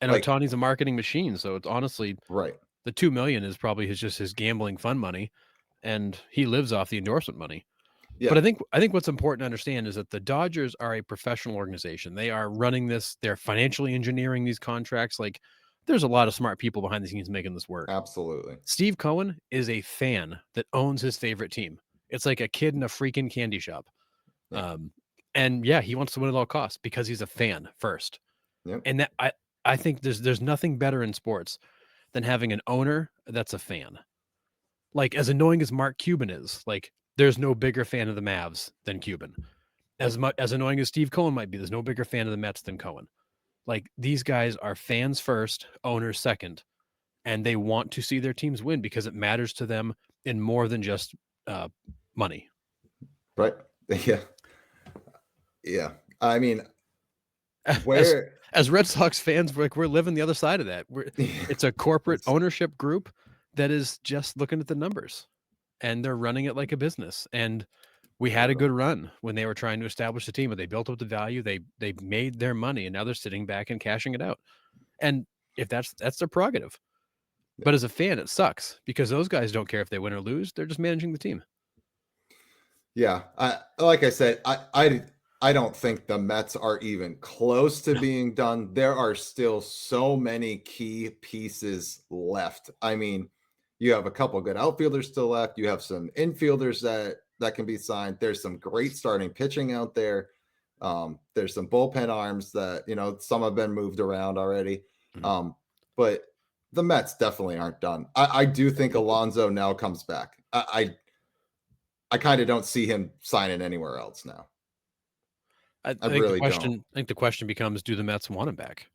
And Like, Ohtani's a marketing machine, so it's honestly right. the 2,000,000 is probably his gambling fund money, and he lives off the endorsement money. But Yeah. I think what's important to understand is that the Dodgers are a professional organization. They are running this, they're financially engineering these contracts. Like, there's a lot of smart people behind the scenes making this work. Absolutely. Steve Cohen is a fan that owns his favorite team. It's like a kid in a freaking candy shop. Yeah. Um, and yeah, he wants to win at all costs because he's a fan first. Yep. And that I think there's nothing better in sports than having an owner that's a fan. Like, as annoying as Mark Cuban is, like, there's no bigger fan of the Mavs than Cuban. As annoying as Steve Cohen might be, there's no bigger fan of the Mets than Cohen. Like, these guys are fans first, owners second, and they want to see their teams win because it matters to them in more than just uh, money. Right. Yeah. Yeah. I mean, As where as Red Sox fans, we're living the other side of that. It's a corporate it's ownership group that is just looking at the numbers, and they're running it like a business. And we had a brutal. good run when they were trying to establish the team, but they built up the value. They made their money, and now they're sitting back and cashing it out. And if that's their prerogative. Yeah. But as a fan, it sucks because those guys don't care if they win or lose. They're just managing the team. Yeah. Like I said, I don't think the Mets are even close to No. being done. There are still so many key pieces left. I mean, you have a couple good outfielders still left. You have some infielders that can be signed. There's some great starting pitching out there. There's some bullpen arms that, some have been moved around already. Mhm. But the Mets definitely aren't done. I do think Alonso now comes back. I kind of don't see him signing anywhere else now. I I think the really don't. question I think the question becomes, do the Mets want him back?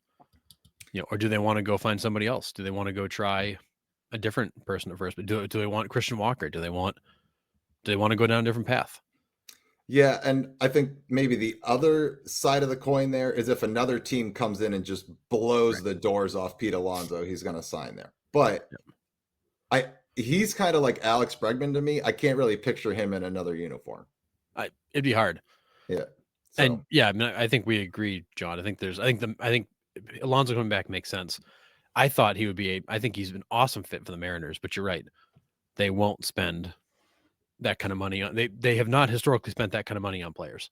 Or do they wanna go find somebody else? Do they wanna go try a different person at first? But do they want Christian Walker? Do they wanna go down a different path? Yeah, and I think maybe the other side of the coin there is if another team comes in and just blows Right. the doors off Pete Alonso, he's going to sign there. But Yeah. he's kind of like Alex Bregman to me. I can't really picture him in another uniform. It'd be hard. Yeah. And So, yeah, I mean, I think we agree, John. I think Alonso coming back makes sense. I think he's an awesome fit for the Mariners, but you're right. They won't spend that kind of money on they have not historically spent that kind of money on players.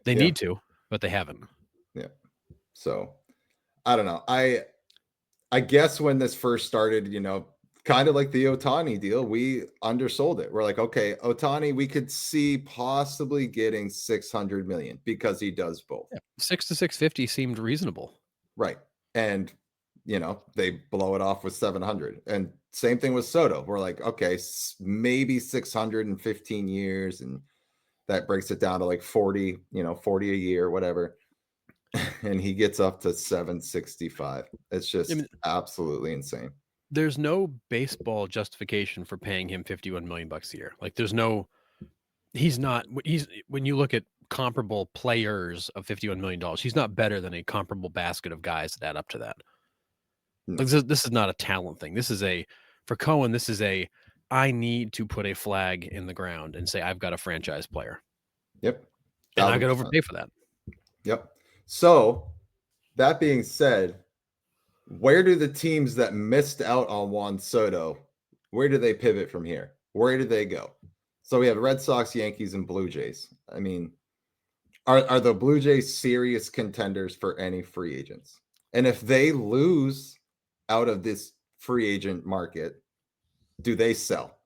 They yeah. need to, but they haven't. Yeah. So, I don't know. I guess when this first started, kind of like the Otani deal, we undersold it. We're like, okay, Otani, we could see possibly getting 600 million because he does both. Yeah. 6 to 650 seemed reasonable. Right. And, they blow it off with 700. And same thing with Soto. We're like, okay, maybe 615 years. And that breaks it down to like 40, 40 a year, whatever. And he gets up to 765. It's I mean, just absolutely insane. there's no baseball justification for paying him 51 million bucks a year. Like there's no he's not he's when you look at comparable players of $51 million, he's not better than a comparable basket of guys that add up to that. Like No. this is not a talent thing. This is a for Cohen, this is a I need to put a flag in the ground and say I've got a franchise player. Yep. And I got to 1000%. overpay for that. Yep. So that being said, where do the teams that missed out on Juan Soto, where do they pivot from here? Where do they go? So we have Red Sox, Yankees, and Blue Jays. I mean, are the Blue Jays serious contenders for any free agents? And if they lose out of this free agent market, do they sell?